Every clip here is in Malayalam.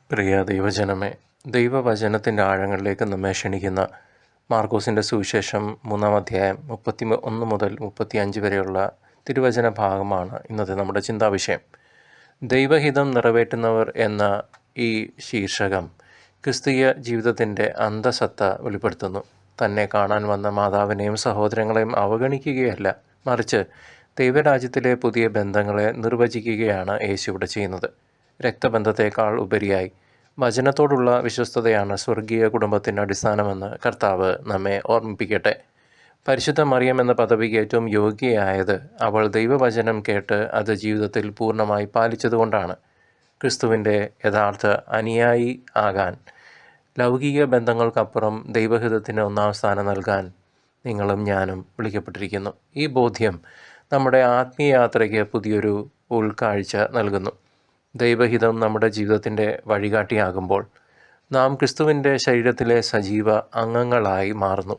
പ്രിയ ദൈവജനമേ, ദൈവവചനത്തിൻ്റെ ആഴങ്ങളിലേക്ക് നമ്മെ ക്ഷണിക്കുന്ന മാർക്കോസിൻ്റെ സുവിശേഷം 3-ാം അധ്യായം 31 മുതൽ 35 വരെയുള്ള തിരുവചന ഭാഗമാണ് ഇന്നത്തെ നമ്മുടെ ചിന്താവിഷയം. ദൈവഹിതം നിറവേറ്റുന്നവർ എന്ന ഈ ശീർഷകം ക്രിസ്തീയ ജീവിതത്തിൻ്റെ അന്തസത്ത വെളിപ്പെടുത്തുന്നു. തന്നെ കാണാൻ വന്ന മാതാവിനെയും സഹോദരങ്ങളെയും അവഗണിക്കുകയല്ല, മറിച്ച് ദൈവരാജ്യത്തിലെ പുതിയ ബന്ധങ്ങളെ നിർവചിക്കുകയാണ് യേശു ഇവിടെ ചെയ്യുന്നത്. രക്തബന്ധത്തേക്കാൾ ഉപരിയായി വചനത്തോടുള്ള വിശ്വസ്തതയാണ് സ്വർഗീയ കുടുംബത്തിൻ്റെ അടിസ്ഥാനമെന്ന് കർത്താവ് നമ്മെ ഓർമ്മിപ്പിക്കട്ടെ. പരിശുദ്ധ മറിയം എന്ന പദവിക്ക് ഏറ്റവും യോഗ്യയായത് അവൾ ദൈവവചനം കേട്ട് അത് ജീവിതത്തിൽ പൂർണ്ണമായി പാലിച്ചതുകൊണ്ടാണ്. ക്രിസ്തുവിൻ്റെ യഥാർത്ഥ അനുയായി ആകാൻ ലൗകിക ബന്ധങ്ങൾക്കപ്പുറം ദൈവഹിതത്തിന് ഒന്നാം സ്ഥാനം നൽകാൻ നിങ്ങളും ഞാനും വിളിക്കപ്പെട്ടിരിക്കുന്നു. ഈ ബോധ്യം നമ്മുടെ ആത്മീയ യാത്രയ്ക്ക് പുതിയൊരു ഉൾക്കാഴ്ച നൽകുന്നു. ദൈവഹിതം നമ്മുടെ ജീവിതത്തിൻ്റെ വഴികാട്ടിയാകുമ്പോൾ നാം ക്രിസ്തുവിൻ്റെ ശരീരത്തിലെ സജീവ അംഗങ്ങളായി മാറുന്നു.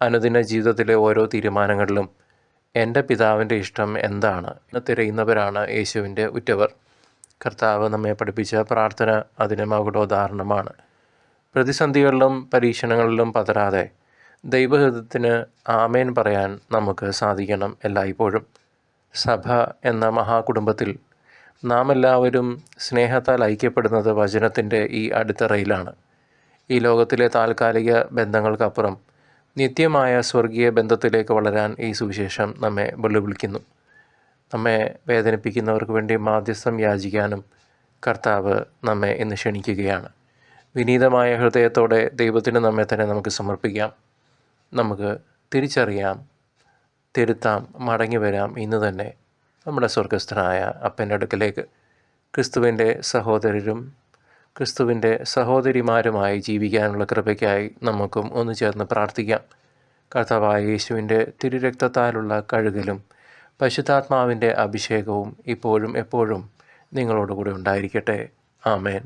അനുദിന ജീവിതത്തിലെ ഓരോ തീരുമാനങ്ങളിലും എൻ്റെ പിതാവിൻ്റെ ഇഷ്ടം എന്താണ് എന്ന് തിരയുന്നവരാണ് യേശുവിൻ്റെ ഉറ്റവർ. കർത്താവ് നമ്മെ പഠിപ്പിച്ച പ്രാർത്ഥന അതിന് മകുടോദാഹരണമാണ്. പ്രതിസന്ധികളിലും പരീക്ഷണങ്ങളിലും പതരാതെ ദൈവഹിതത്തിന് ആമേൻ പറയാൻ നമുക്ക് സാധിക്കണം എല്ലായ്പ്പോഴും. സഭ എന്ന മഹാകുടുംബത്തിൽ നാം എല്ലാവരും സ്നേഹത്താൽ ഐക്യപ്പെടുന്നത് വചനത്തിൻ്റെ ഈ അടിത്തറയിലാണ്. ഈ ലോകത്തിലെ താൽക്കാലിക ബന്ധങ്ങൾക്കപ്പുറം നിത്യമായ സ്വർഗീയ ബന്ധത്തിലേക്ക് വളരാൻ ഈ സുവിശേഷം നമ്മെ വെല്ലുവിളിക്കുന്നു. നമ്മെ വേദനിപ്പിക്കുന്നവർക്ക് വേണ്ടി മാധ്യസ്ഥം യാചിക്കാനും കർത്താവ് നമ്മെ ഇന്ന് ക്ഷണിക്കുകയാണ്. വിനീതമായ ഹൃദയത്തോടെ ദൈവത്തിന് നമ്മെ തന്നെ നമുക്ക് സമർപ്പിക്കാം. നമുക്ക് തിരിച്ചറിയാം, തിരുത്താം, മടങ്ങി വരാം ഇന്ന് തന്നെ നമ്മുടെ സ്വർഗസ്ഥനായ അപ്പൻ്റെ അടുക്കലേക്ക്. ക്രിസ്തുവിൻ്റെ സഹോദരരും ക്രിസ്തുവിൻ്റെ സഹോദരിമാരുമായി ജീവിക്കാനുള്ള കൃപയ്ക്കായി നമുക്കും ഒന്ന് ചേർന്ന് പ്രാർത്ഥിക്കാം. കർത്താവായ യേശുവിൻ്റെ തിരുരക്തത്താലുള്ള കഴുകലും പരിശുദ്ധാത്മാവിൻ്റെ അഭിഷേകവും ഇപ്പോഴും എപ്പോഴും നിങ്ങളോടുകൂടി ഉണ്ടായിരിക്കട്ടെ. ആമേൻ.